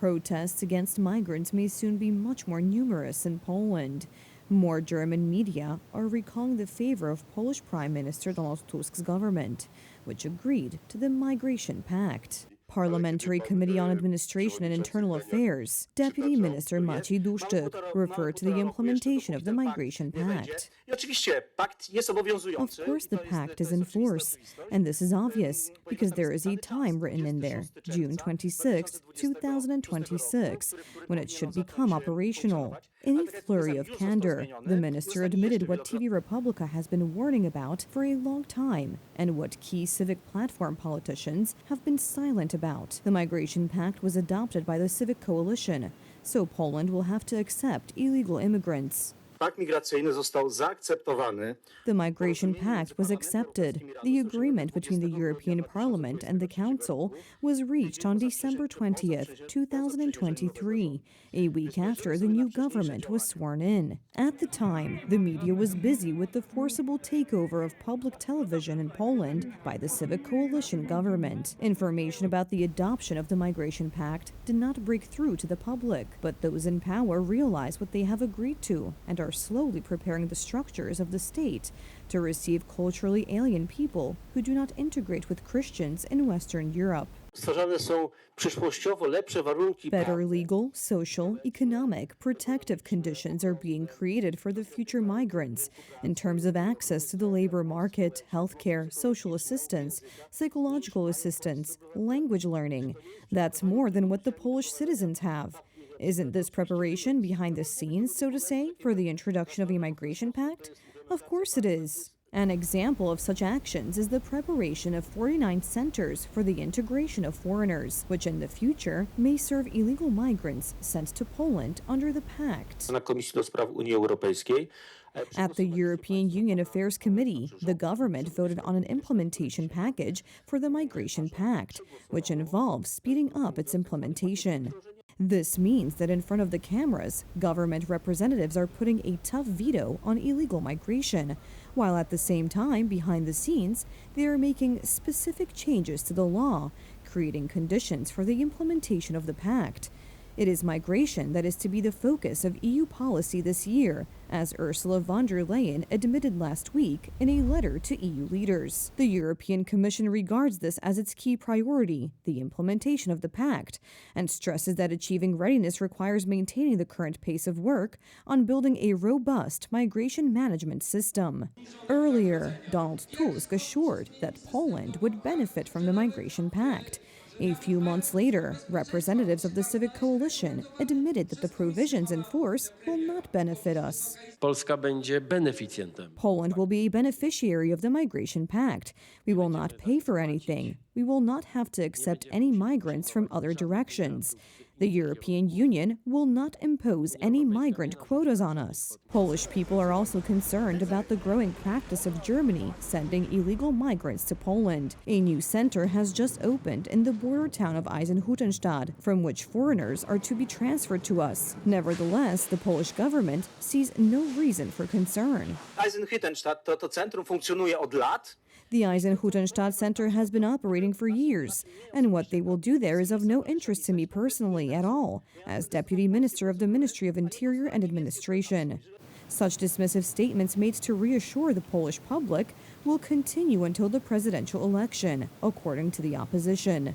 Protests against migrants may soon be much more numerous in Poland. More German media are recalling the favor of Polish Prime Minister Donald Tusk's government, which agreed to the Migration Pact. Parliamentary Committee on Administration and Internal Affairs, Deputy Minister Maciej Duszczyk referred to the implementation of the Migration Pact. Of course, the pact is in force, and this is obvious because there is a time written in there, June 26, 2026, when it should become operational. In a flurry of candor, the minister admitted what TV Republica has been warning about for a long time and what key civic platform politicians have been silent about. The Migration Pact was adopted by the Civic Coalition, so Poland will have to accept illegal immigrants. The Migration Pact was accepted. The agreement between the European Parliament and the Council was reached on December 20th, 2023, a week after the new government was sworn in. At the time, the media was busy with the forcible takeover of public television in Poland by the Civic Coalition government. Information about the adoption of the Migration Pact did not break through to the public, but those in power realize what they have agreed to and are slowly preparing the structures of the state to receive culturally alien people who do not integrate with Christians in Western Europe. Better legal, social, economic, protective conditions are being created for the future migrants in terms of access to the labor market, healthcare, social assistance, psychological assistance, language learning. That's more than what the Polish citizens have. Isn't this preparation behind the scenes, so to say, for the introduction of a migration pact? Of course it is. An example of such actions is the preparation of 49 centers for the integration of foreigners, which in the future may serve illegal migrants sent to Poland under the pact. At the European Union Affairs Committee, the government voted on an implementation package for the Migration Pact, which involves speeding up its implementation. This means that in front of the cameras, government representatives are putting a tough veto on illegal migration, while at the same time, behind the scenes, they are making specific changes to the law, creating conditions for the implementation of the pact. It is migration that is to be the focus of EU policy this year, as Ursula von der Leyen admitted last week in a letter to EU leaders. The European Commission regards this as its key priority, the implementation of the pact, and stresses that achieving readiness requires maintaining the current pace of work on building a robust migration management system. Earlier, Donald Tusk assured that Poland would benefit from the Migration Pact. A few months later, representatives of the Civic Coalition admitted that the provisions in force will not benefit us. Polska będzie beneficjentem. Poland will be a beneficiary of the Migration Pact. We will not pay for anything. We will not have to accept any migrants from other directions. The European Union will not impose any migrant quotas on us. Polish people are also concerned about the growing practice of Germany sending illegal migrants to Poland. A new center has just opened in the border town of Eisenhüttenstadt, from which foreigners are to be transferred to us. Nevertheless, the Polish government sees no reason for concern. Eisenhüttenstadt to centrum funkcjonuje od lat. The Eisenhüttenstadt Center has been operating for years, and what they will do there is of no interest to me personally at all, as Deputy Minister of the Ministry of Interior and Administration. Such dismissive statements made to reassure the Polish public will continue until the presidential election, according to the opposition.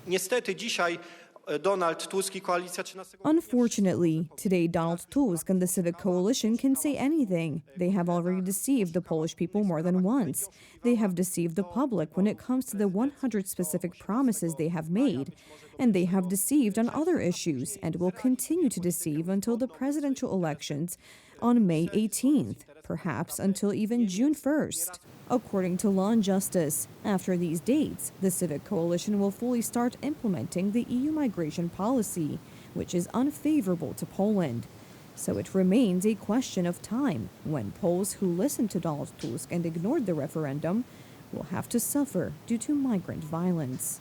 Unfortunately, today Donald Tusk and the Civic Coalition can say anything. They have already deceived the Polish people more than once. They have deceived the public when it comes to the 100 specific promises they have made. And they have deceived on other issues and will continue to deceive until the presidential elections on May 18th, perhaps until even June 1st. According to Law and Justice, after these dates, the Civic Coalition will fully start implementing the EU migration policy, which is unfavorable to Poland. So it remains a question of time when Poles who listened to Donald Tusk and ignored the referendum will have to suffer due to migrant violence.